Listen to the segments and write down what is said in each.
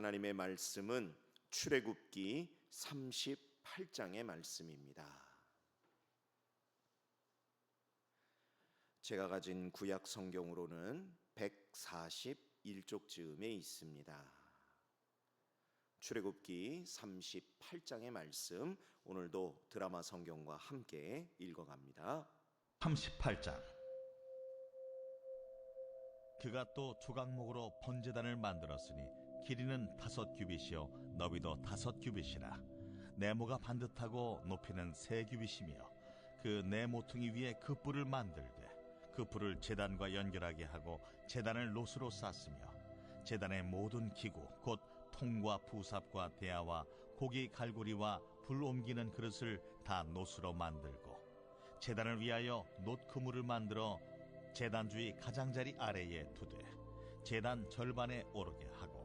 하나님의 말씀은 출애굽기 38장의 말씀입니다. 제가 가진 구약 성경으로는 141쪽쯤에 있습니다. 출애굽기 38장의 말씀, 오늘도 드라마 성경과 함께 읽어갑니다. 38장. 그가 또 조각목으로 번제단을 만들었으니 길이는 5규빗이요 너비도 5규빗이라. 네모가 반듯하고 높이는 3규빗이며 그 네 모퉁이 위에 그 뿔을 만들되 그 뿔을 제단과 연결하게 하고 제단을 놋으로 쌌으며 제단의 모든 기구 곧 통과 부삽과 대야와 고기 갈고리와 불 옮기는 그릇을 다 놋으로 만들고 제단을 위하여 놋 그물을 만들어 제단 주위 가장자리 아래에 두되 제단 절반에 오르게 하고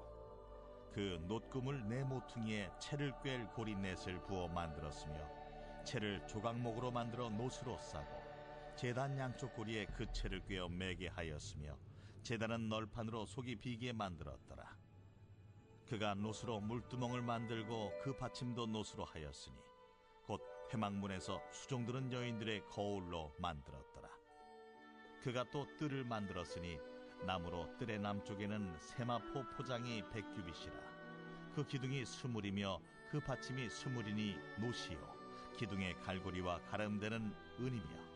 그 놋 그물 네 모퉁이에 채를 꿰일 고리넷을 부어 만들었으며 채를 조각목으로 만들어 놋으로 싸고 제단 양쪽 고리에 그 채를 꿰어 매게 하였으며 제단은 널판으로 속이 비게 만들었더라. 그가 놋으로 물두멍을 만들고 그 받침도 놋으로 하였으니 곧 회막문에서 수종드는 여인들의 거울로 만들었더라. 그가 또 뜰을 만들었으니 나무로 뜰의 남쪽에는 세마포 포장이 100규빗이라. 그 기둥이 스물이며 그 받침이 스물이니 놋이요 기둥의 갈고리와 가름대는 은이며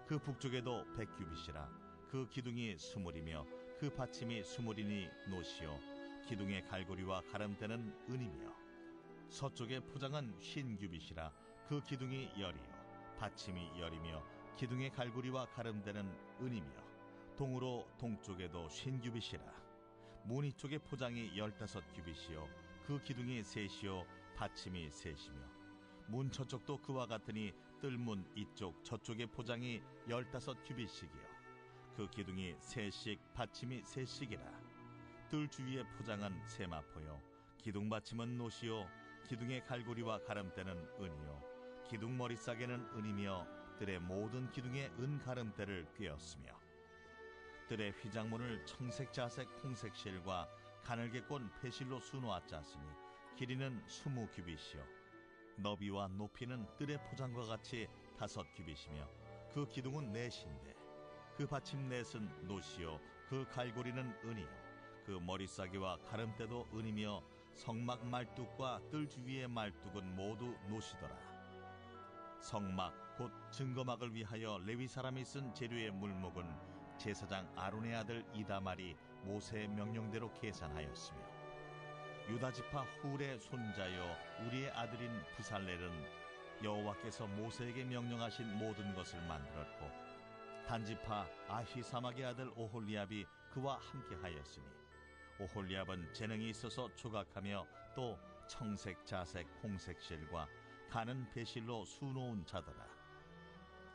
그 북쪽에도 100규빗이라. 그 기둥이 스물이며 그 받침이 스물이니 놋이요 기둥의 갈고리와 가름대는 은이며 서쪽의 포장은 50규빗이라. 그 기둥이 열이요 받침이 열이며 기둥의 갈고리와 가름대는 은이며 동으로 동쪽에도 50규빗이라. 문 이쪽의 포장이 15규빗이요 그 기둥이 셋이요 받침이 셋이며 문 저쪽도 그와 같으니 뜰문 이쪽 저쪽의 포장이 15규빗씩이요 그 기둥이 셋씩 받침이 셋씩이라. 뜰 주위의 포장은 세마포요 기둥 받침은 놋이요 기둥의 갈고리와 가름대는 은이요 기둥 머리싸개는 은이며 뜰의 모든 기둥에 은 가름대를 꿰었으며 뜰의 휘장문을 청색 자색 홍색 실과 가늘게 꼰 패실로 수놓아 짰으니 길이는 20규빗이요 너비와 높이는 뜰의 포장과 같이 5규빗이며 그 기둥은 넷인데 그 받침 넷은 놋이요 그 갈고리는 은이요 그 머리싸개와 가름대도 은이며 성막 말뚝과 뜰 주위의 말뚝은 모두 놋이더라. 성막 곧 증거막을 위하여 레위 사람이 쓴 재료의 물목은 제사장 아론의 아들 이다말이 모세의 명령대로 계산하였으며 유다지파 훌의 손자여 우리의 아들인 부살렐은 여호와께서 모세에게 명령하신 모든 것을 만들었고 단지파 아히사막의 아들 오홀리압이 그와 함께하였으니 오홀리압은 재능이 있어서 조각하며 또 청색 자색 홍색 실과 가는 배실로 수놓은 자더라.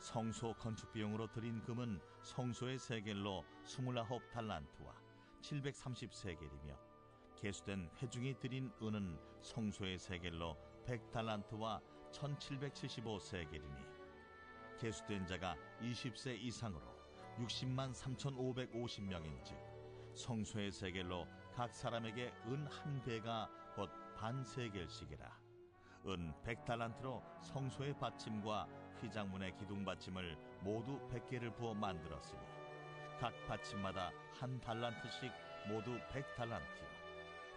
성소 건축 비용으로 들인 금은 성소의 세겔로 29달란트와 730세겔이며 계수된 회중이 들인 은은 성소의 세겔로 100달란트와 1775세겔이니 계수된 자가 20세 이상으로 60만 3,550명인즉 성소의 세겔로 각 사람에게 은 한 배가 곧 반세겔씩이라. 은 100달란트로 성소의 받침과 휘장문의 기둥 받침을 모두 100개를 부어 만들었으니 각 받침마다 한 달란트씩 모두 100달란트요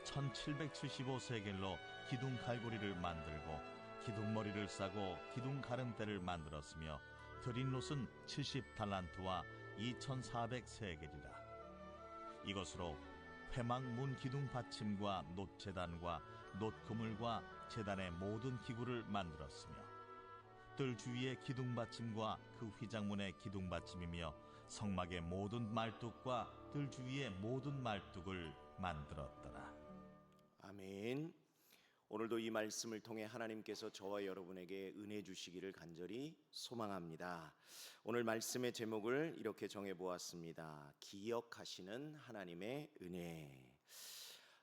1775세겔로 기둥 갈고리를 만들고 기둥머리를 싸고 기둥 가름대를 만들었으며 드린 놋은 70달란트와 2400세겔이라. 이것으로 회막 문 기둥 받침과 놋 제단과 놋 그물과 제단의 모든 기구를 만들었으며 뜰 주위의 기둥 받침과 그 휘장문의 기둥 받침이며 성막의 모든 말뚝과 뜰 주위의 모든 말뚝을 만들었더라. 아멘. 오늘도 이 말씀을 통해 하나님께서 저와 여러분에게 은혜 주시기를 간절히 소망합니다. 오늘 말씀의 제목을 이렇게 정해보았습니다. 기억하시는 하나님의 은혜.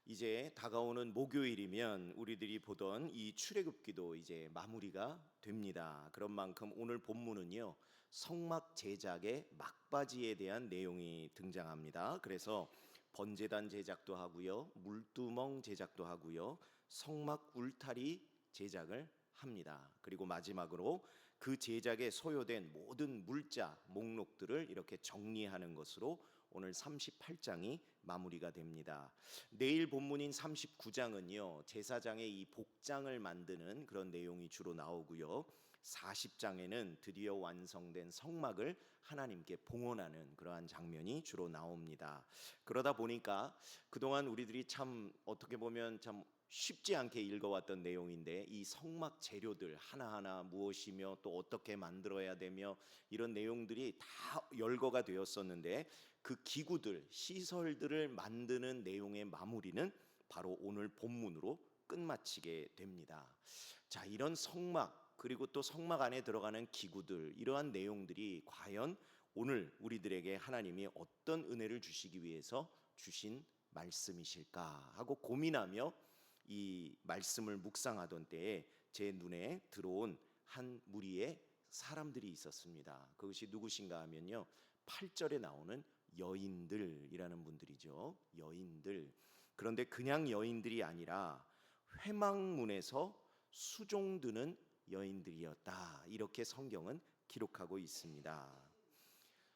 이제 다가오는 목요일이면 우리들이 보던 이 출애굽기도 이제 마무리가 됩니다. 그런 만큼 오늘 본문은요, 성막 제작의 막바지에 대한 내용이 등장합니다. 그래서 번제단 제작도 하고요, 물두멍 제작도 하고요, 성막 울타리 제작을 합니다. 그리고 마지막으로 그 제작에 소요된 모든 물자 목록들을 이렇게 정리하는 것으로 오늘 38장이 마무리가 됩니다. 내일 본문인 39장은요 제사장의 이 복장을 만드는 그런 내용이 주로 나오고요, 40장에는 드디어 완성된 성막을 하나님께 봉헌하는 그러한 장면이 주로 나옵니다. 그러다 보니까 그동안 우리들이 참 어떻게 보면 참 쉽지 않게 읽어왔던 내용인데, 이 성막 재료들 하나하나 무엇이며 또 어떻게 만들어야 되며 이런 내용들이 다 열거가 되었었는데, 그 기구들 시설들을 만드는 내용의 마무리는 바로 오늘 본문으로 끝마치게 됩니다. 자, 이런 성막 그리고 또 성막 안에 들어가는 기구들, 이러한 내용들이 과연 오늘 우리들에게 하나님이 어떤 은혜를 주시기 위해서 주신 말씀이실까 하고 고민하며 이 말씀을 묵상하던 때에 제 눈에 들어온 한 무리의 사람들이 있었습니다. 그것이 누구신가 하면요, 8절에 나오는 여인들이라는 분들이죠. 여인들. 그런데 그냥 여인들이 아니라 회막문에서 수종드는 여인들이었다, 이렇게 성경은 기록하고 있습니다.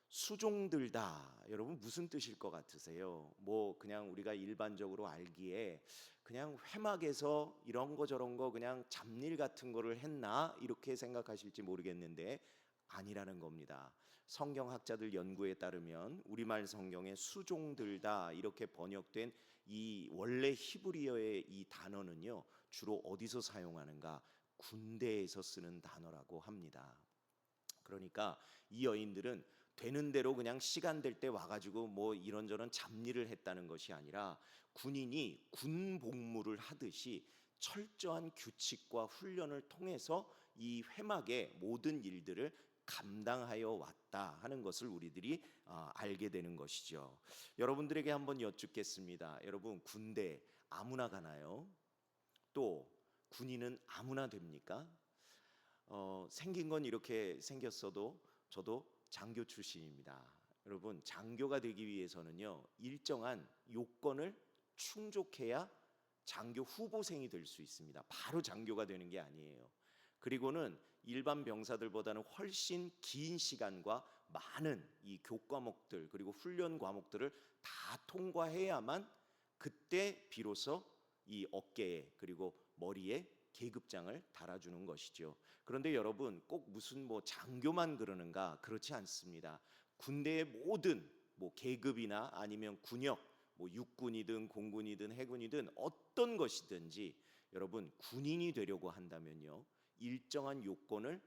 수종들다, 여러분 무슨 뜻일 것 같으세요? 뭐 그냥 우리가 일반적으로 알기에 그냥 회막에서 이런 거 저런 거 그냥 잡일 같은 거를 했나 이렇게 생각하실지 모르겠는데 아니라는 겁니다. 성경학자들 연구에 따르면 우리말 성경에 수종들다 이렇게 번역된 이 원래 히브리어의 이 단어는요 주로 어디서 사용하는가? 군대에서 쓰는 단어라고 합니다. 그러니까 이 여인들은 되는 대로 그냥 시간 될 때 와가지고 뭐 이런저런 잡일을 했다는 것이 아니라 군인이 군 복무를 하듯이 철저한 규칙과 훈련을 통해서 이 회막의 모든 일들을 감당하여 왔다 하는 것을 우리들이 알게 되는 것이죠. 여러분들에게 한번 여쭙겠습니다. 여러분, 군대 아무나 가나요? 또 군인은 아무나 됩니까? 생긴 건 이렇게 생겼어도 저도 장교 출신입니다. 여러분, 장교가 되기 위해서는요 일정한 요건을 충족해야 장교 후보생이 될 수 있습니다. 바로 장교가 되는 게 아니에요. 그리고는 일반 병사들보다는 훨씬 긴 시간과 많은 이 교과목들 그리고 훈련 과목들을 다 통과해야만 그때 비로소 이 어깨에 그리고 머리에 계급장을 달아주는 것이죠. 그런데 여러분, 꼭 무슨 뭐 장교만 그러는가? 그렇지 않습니다. 군대의 모든 뭐 계급이나 아니면 군역, 뭐 육군이든 공군이든 해군이든 어떤 것이든지 여러분, 군인이 되려고 한다면요 일정한 요건을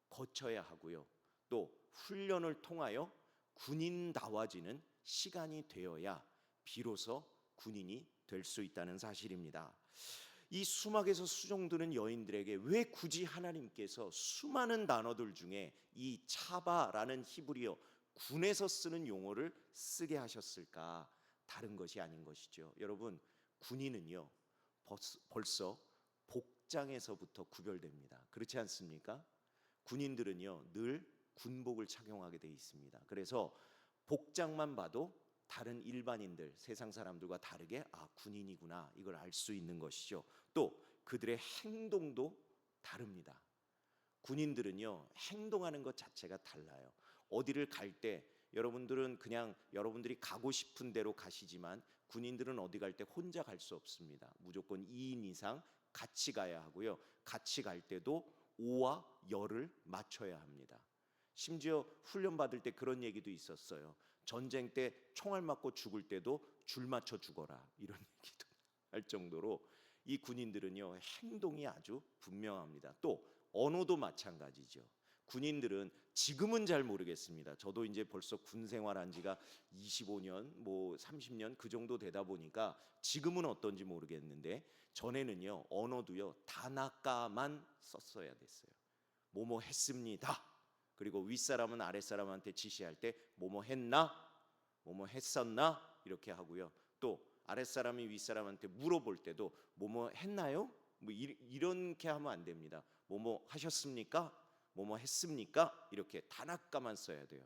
거쳐야 하고요, 또 훈련을 통하여 군인다워지는 시간이 되어야 비로소 군인이 될 수 있다는 사실입니다. 이 수막에서 수종드는 여인들에게 왜 굳이 하나님께서 수많은 단어들 중에 이 차바라는 히브리어 군에서 쓰는 용어를 쓰게 하셨을까? 다른 것이 아닌 것이죠. 여러분, 군인은요 벌써 복장에서부터 구별됩니다. 그렇지 않습니까? 군인들은요 늘 군복을 착용하게 돼 있습니다. 그래서 복장만 봐도 다른 일반인들, 세상 사람들과 다르게 군인이구나 이걸 알 수 있는 것이죠. 또 그들의 행동도 다릅니다. 군인들은요 행동하는 것 자체가 달라요. 어디를 갈 때 여러분들은 그냥 여러분들이 가고 싶은 대로 가시지만 군인들은 어디 갈 때 혼자 갈 수 없습니다. 무조건 2인 이상 같이 가야 하고요, 같이 갈 때도 오와 열을 맞춰야 합니다. 심지어 훈련 받을 때 그런 얘기도 있었어요. 전쟁 때 총알 맞고 죽을 때도 줄 맞춰 죽어라, 이런 얘기도 할 정도로 이 군인들은요 행동이 아주 분명합니다. 또 언어도 마찬가지죠. 군인들은 지금은 잘 모르겠습니다. 저도 이제 벌써 군 생활한 지가 25년 뭐 30년 그 정도 되다 보니까 지금은 어떤지 모르겠는데 전에는요 언어도요 다나까만 썼어야 됐어요. 뭐뭐 했습니다. 그리고 윗사람은 아랫사람한테 지시할 때 뭐뭐 했나? 뭐뭐 했었나? 이렇게 하고요. 또 아랫사람이 윗사람한테 물어볼 때도 뭐뭐 했나요? 뭐 이렇게 하면 안 됩니다. 뭐뭐 하셨습니까? 뭐뭐 했습니까? 이렇게 단아까만 써야 돼요.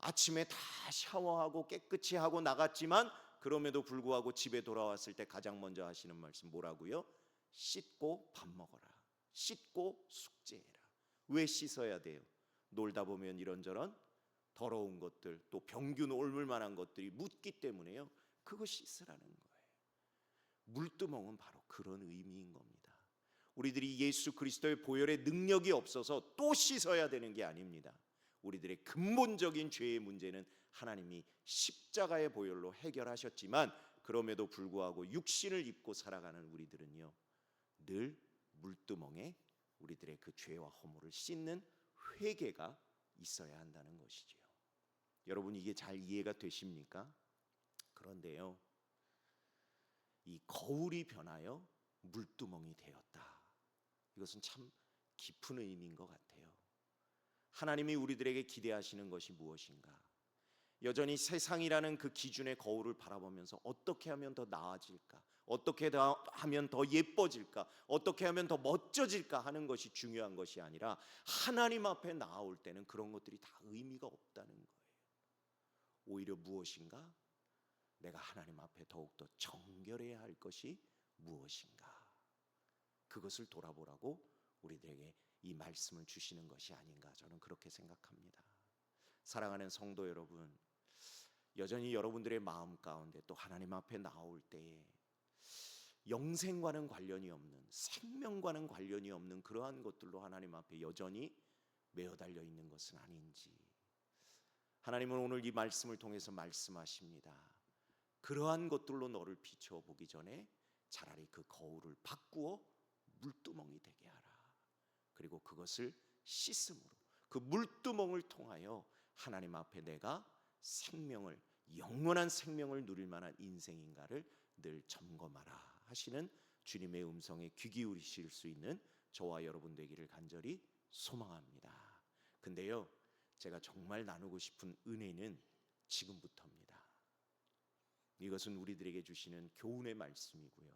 아침에 다 샤워하고 깨끗이 하고 나갔지만 그럼에도 불구하고 집에 돌아왔을 때 가장 먼저 하시는 말씀 뭐라고요? 씻고 밥 먹어라. 씻고 숙제해라. 왜 씻어야 돼요? 놀다 보면 이런저런 더러운 것들, 또 병균 옮을 만한 것들이 묻기 때문에요. 그거 씻으라는 거예요. 물두멍은 바로 그런 의미인 겁니다. 우리들이 예수 그리스도의 보혈의 능력이 없어서 또 씻어야 되는 게 아닙니다. 우리들의 근본적인 죄의 문제는 하나님이 십자가의 보혈로 해결하셨지만 그럼에도 불구하고 육신을 입고 살아가는 우리들은요, 늘 물두멍에 우리들의 그 죄와 허물을 씻는 회개가 있어야 한다는 것이지요. 여러분, 이게 잘 이해가 되십니까? 그런데요, 이 거울이 변하여 물두멍이 되었다. 이것은 참 깊은 의미인 것 같아요. 하나님이 우리들에게 기대하시는 것이 무엇인가? 여전히 세상이라는 그 기준의 거울을 바라보면서 어떻게 하면 더 나아질까? 어떻게 하면 더 예뻐질까? 어떻게 하면 더 멋져질까 하는 것이 중요한 것이 아니라 하나님 앞에 나아올 때는 그런 것들이 다 의미가 없다는 거예요. 오히려 무엇인가? 내가 하나님 앞에 더욱더 정결해야 할 것이 무엇인가? 그것을 돌아보라고 우리들에게 이 말씀을 주시는 것이 아닌가, 저는 그렇게 생각합니다. 사랑하는 성도 여러분, 여전히 여러분들의 마음 가운데 또 하나님 앞에 나올 때에 영생과는 관련이 없는, 생명과는 관련이 없는 그러한 것들로 하나님 앞에 여전히 매어 달려 있는 것은 아닌지, 하나님은 오늘 이 말씀을 통해서 말씀하십니다. 그러한 것들로 너를 비춰보기 전에 차라리 그 거울을 바꾸어 물두멍이 되게 하라. 그리고 그것을 씻음으로, 그 물두멍을 통하여 하나님 앞에 내가 생명을, 영원한 생명을 누릴 만한 인생인가를 늘 점검하라 하시는 주님의 음성에 귀 기울이실 수 있는 저와 여러분 되기를 간절히 소망합니다. 근데요, 제가 정말 나누고 싶은 은혜는 지금부터입니다. 이것은 우리들에게 주시는 교훈의 말씀이고요,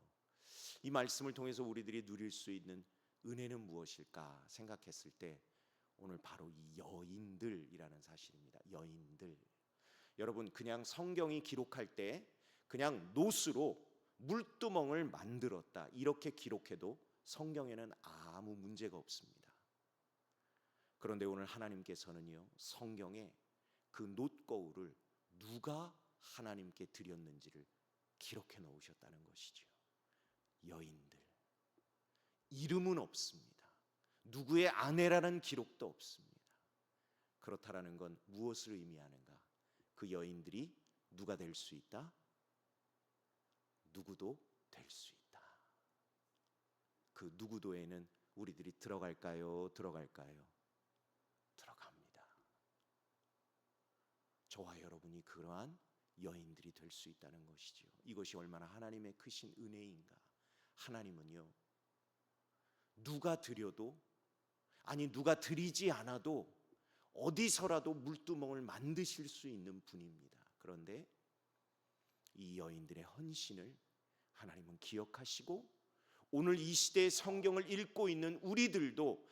이 말씀을 통해서 우리들이 누릴 수 있는 은혜는 무엇일까 생각했을 때 오늘 바로 이 여인들이라는 사실입니다. 여인들. 여러분, 그냥 성경이 기록할 때 그냥 노스로 물두멍을 만들었다 이렇게 기록해도 성경에는 아무 문제가 없습니다. 그런데 오늘 하나님께서는요, 성경에 그 놋거울을 누가 하나님께 드렸는지를 기록해 놓으셨다는 것이죠. 여인들. 이름은 없습니다. 누구의 아내라는 기록도 없습니다. 그렇다라는 건 무엇을 의미하는가? 그 여인들이 누가 될 수 있다? 누구도 될 수 있다. 그 누구도에는 우리들이 들어갈까요? 들어갈까요? 들어갑니다. 저와 여러분이 그러한 여인들이 될 수 있다는 것이죠. 이것이 얼마나 하나님의 크신 은혜인가. 하나님은요, 누가 드려도, 아니 누가 드리지 않아도 어디서라도 물두멍을 만드실 수 있는 분입니다. 그런데 이 여인들의 헌신을 하나님은 기억하시고 오늘 이 시대의 성경을 읽고 있는 우리들도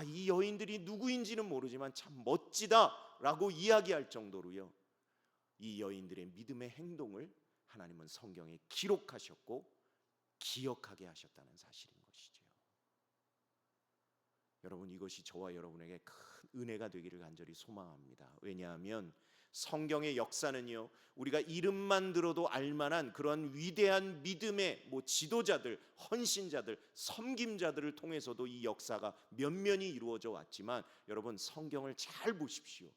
이 여인들이 누구인지는 모르지만 참 멋지다라고 이야기할 정도로요, 이 여인들의 믿음의 행동을 하나님은 성경에 기록하셨고 기억하게 하셨다는 사실인 것이죠. 여러분, 이것이 저와 여러분에게 큰 은혜가 되기를 간절히 소망합니다. 왜냐하면 성경의 역사는요, 우리가 이름만 들어도 알만한 그런 위대한 믿음의 지도자들, 헌신자들, 섬김자들을 통해서도 이 역사가 면면이 이루어져 왔지만 여러분, 성경을 잘 보십시오.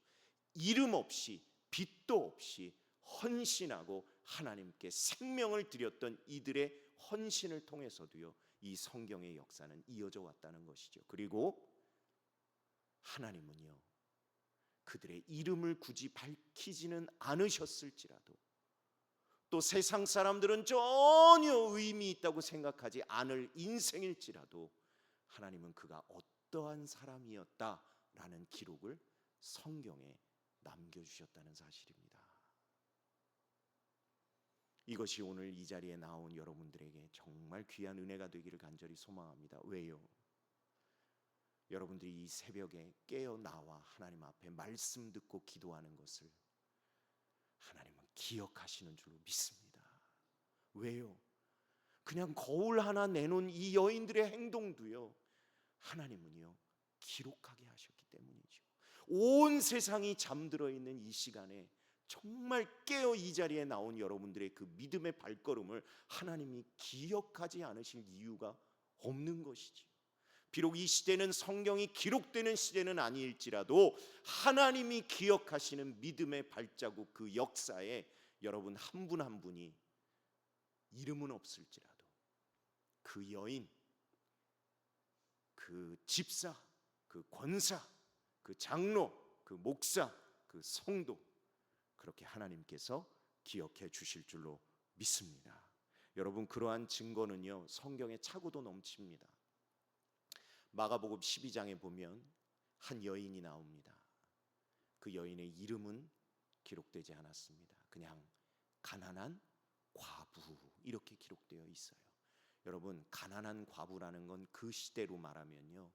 이름 없이, 빛도 없이 헌신하고 하나님께 생명을 드렸던 이들의 헌신을 통해서도요, 이 성경의 역사는 이어져 왔다는 것이죠. 그리고 하나님은요, 그들의 이름을 굳이 밝히지는 않으셨을지라도, 또 세상 사람들은 전혀 의미 있다고 생각하지 않을 인생일지라도 하나님은 그가 어떠한 사람이었다라는 기록을 성경에 남겨주셨다는 사실입니다. 이것이 오늘 이 자리에 나온 여러분들에게 정말 귀한 은혜가 되기를 간절히 소망합니다. 왜요? 여러분들이 이 새벽에 깨어 나와 하나님 앞에 말씀 듣고 기도하는 것을 하나님은 기억하시는 줄로 믿습니다. 왜요? 그냥 거울 하나 내놓은 이 여인들의 행동도요, 하나님은요 기록하게 하셨기 때문이죠. 온 세상이 잠들어 있는 이 시간에 정말 깨어 이 자리에 나온 여러분들의 그 믿음의 발걸음을 하나님이 기억하지 않으실 이유가 없는 것이지요. 비록 이 시대는 성경이 기록되는 시대는 아닐지라도 하나님이 기억하시는 믿음의 발자국, 그 역사에 여러분 한 분 한 분이 이름은 없을지라도 그 여인, 그 집사, 그 권사, 그 장로, 그 목사, 그 성도, 그렇게 하나님께서 기억해 주실 줄로 믿습니다. 여러분, 그러한 증거는요 성경에 차고도 넘칩니다. 마가복음 12장에 보면 한 여인이 나옵니다. 그 여인의 이름은 기록되지 않았습니다. 그냥 가난한 과부, 이렇게 기록되어 있어요. 여러분, 가난한 과부라는 건 그 시대로 말하면요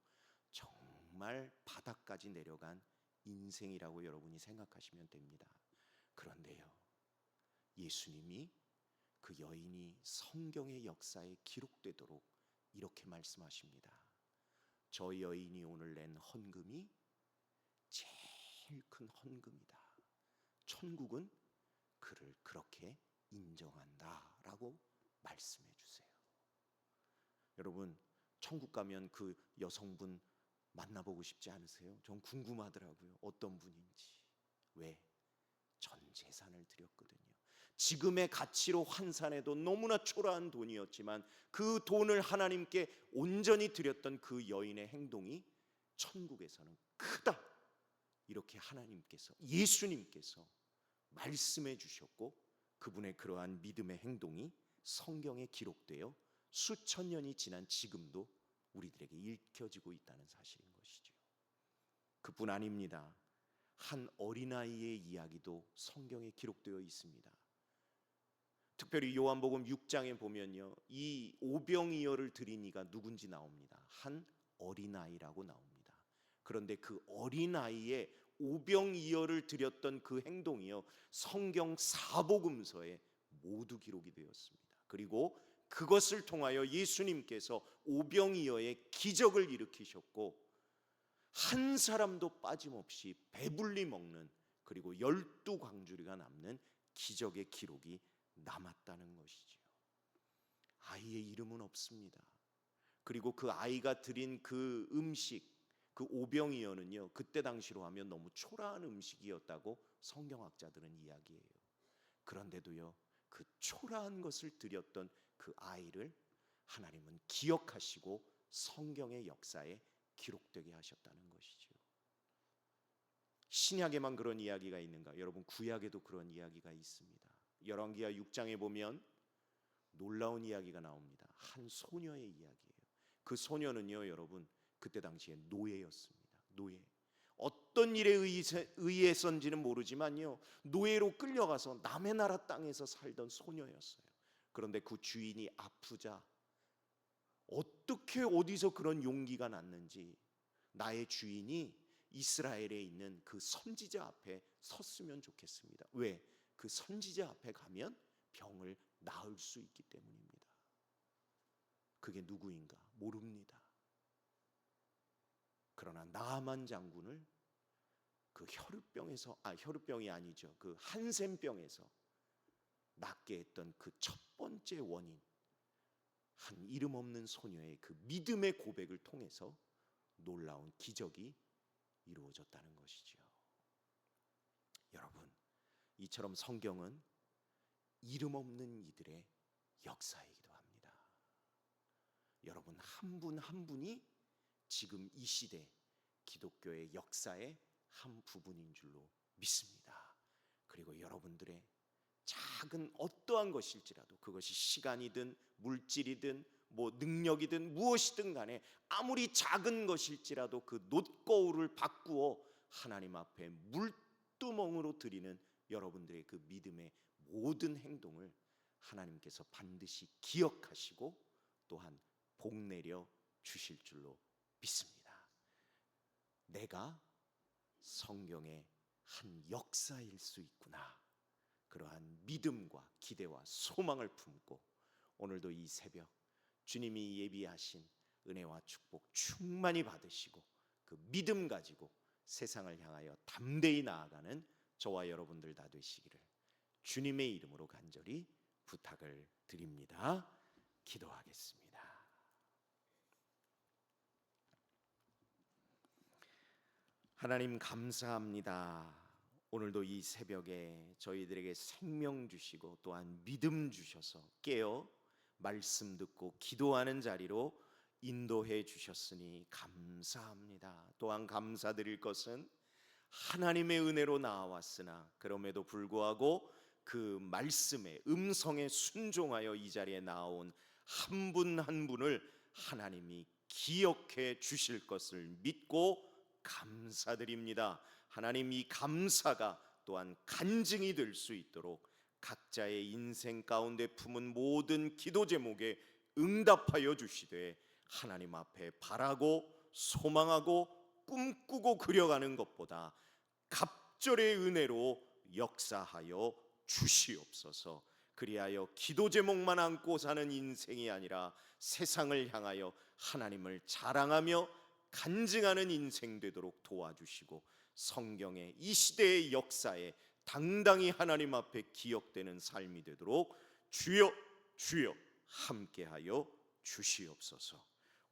정말 바닥까지 내려간 인생이라고 여러분이 생각하시면 됩니다. 그런데요, 예수님이 그 여인이 성경의 역사에 기록되도록 이렇게 말씀하십니다. 저 여인이 오늘 낸 헌금이 제일 큰 헌금이다. 천국은 그를 그렇게 인정한다라고 말씀해 주세요. 여러분, 천국 가면 그 여성분 만나보고 싶지 않으세요? 전 궁금하더라고요. 어떤 분인지. 왜? 전 재산을 드렸거든요. 지금의 가치로 환산해도 너무나 초라한 돈이었지만 그 돈을 하나님께 온전히 드렸던 그 여인의 행동이 천국에서는 크다, 이렇게 하나님께서, 예수님께서 말씀해 주셨고, 그분의 그러한 믿음의 행동이 성경에 기록되어 수천 년이 지난 지금도 우리들에게 읽혀지고 있다는 사실인 것이죠. 그뿐 아닙니다. 한 어린아이의 이야기도 성경에 기록되어 있습니다. 특별히 요한복음 6장에 보면요, 이 오병이어를 드린 이가 누군지 나옵니다. 한 어린아이라고 나옵니다. 그런데 그 어린아이의 오병이어를 드렸던 그 행동이요 성경 사복음서에 모두 기록이 되었습니다. 그리고 그것을 통하여 예수님께서 오병이어의 기적을 일으키셨고, 한 사람도 빠짐없이 배불리 먹는, 그리고 12광주리가 남는 기적의 기록이 남았다는 것이지요. 아이의 이름은 없습니다. 그리고 그 아이가 드린 그 음식, 그 오병이어는요 그때 당시로 하면 너무 초라한 음식이었다고 성경학자들은 이야기해요. 그런데도요 그 초라한 것을 드렸던 그 아이를 하나님은 기억하시고 성경의 역사에 기록되게 하셨다는 것이죠. 신약에만 그런 이야기가 있는가? 여러분, 구약에도 그런 이야기가 있습니다. 열왕기하 6장에 보면 놀라운 이야기가 나옵니다. 한 소녀의 이야기예요. 그 소녀는요 여러분 그때 당시에 노예였습니다. 노예. 어떤 일에 의해서인지는 모르지만요 노예로 끌려가서 남의 나라 땅에서 살던 소녀였어요. 그런데 그 주인이 아프자 어떻게 어디서 그런 용기가 났는지 나의 주인이 이스라엘에 있는 그 선지자 앞에 섰으면 좋겠습니다. 왜? 그 선지자 앞에 가면 병을 나을 수 있기 때문입니다. 그게 누구인가 모릅니다. 그러나 나아만 장군을 그 혈루병이 아니죠. 그 한센병에서 낫게 했던 그 첫 번째 원인, 한 이름 없는 소녀의 그 믿음의 고백을 통해서 놀라운 기적이 이루어졌다는 것이죠. 여러분, 이처럼 성경은 이름 없는 이들의 역사이기도 합니다. 여러분 한 분 한 분이 지금 이 시대 기독교의 역사의 한 부분인 줄로 믿습니다. 그리고 여러분들의 작은 어떠한 것일지라도, 그것이 시간이든 물질이든 뭐 능력이든 무엇이든 간에 아무리 작은 것일지라도 그 놋거울을 바꾸어 하나님 앞에 물두멍으로 드리는 여러분들의 그 믿음의 모든 행동을 하나님께서 반드시 기억하시고 또한 복 내려 주실 줄로 믿습니다. 내가 성경의 한 역사일 수 있구나. 그러한 믿음과 기대와 소망을 품고 오늘도 이 새벽 주님이 예비하신 은혜와 축복 충만히 받으시고 그 믿음 가지고 세상을 향하여 담대히 나아가는 저와 여러분들 다 되시기를 주님의 이름으로 간절히 부탁을 드립니다. 기도하겠습니다. 하나님 감사합니다. 오늘도 이 새벽에 저희들에게 생명 주시고 또한 믿음 주셔서 깨어 말씀 듣고 기도하는 자리로 인도해 주셨으니 감사합니다. 또한 감사드릴 것은 하나님의 은혜로 나와왔으나 그럼에도 불구하고 그 말씀의 음성에 순종하여 이 자리에 나온 한 분 한 분을 하나님이 기억해 주실 것을 믿고 감사드립니다. 하나님, 이 감사가 또한 간증이 될 수 있도록 각자의 인생 가운데 품은 모든 기도 제목에 응답하여 주시되 하나님 앞에 바라고 소망하고 꿈꾸고 그려가는 것보다 갑절의 은혜로 역사하여 주시옵소서. 그리하여 기도 제목만 안고 사는 인생이 아니라 세상을 향하여 하나님을 자랑하며 간증하는 인생 되도록 도와주시고 성경의 이 시대의 역사에 당당히 하나님 앞에 기억되는 삶이 되도록 주여 주여 함께하여 주시옵소서.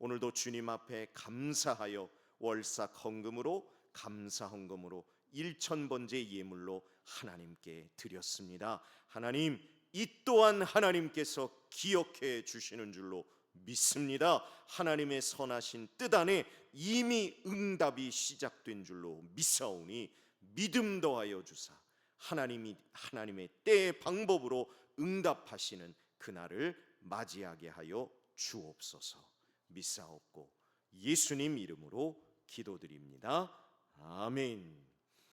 오늘도 주님 앞에 감사하여 월삭 헌금으로 감사 헌금으로 1,000번째 예물로 하나님께 드렸습니다. 하나님, 이 또한 하나님께서 기억해 주시는 줄로 믿습니다. 하나님의 선하신 뜻 안에 이미 응답이 시작된 줄로 믿사오니 믿음 더하여 주사 하나님의 때의 방법으로 응답하시는 그날을 맞이하게 하여 주옵소서. 믿사옵고 예수님 이름으로 기도드립니다. 아멘.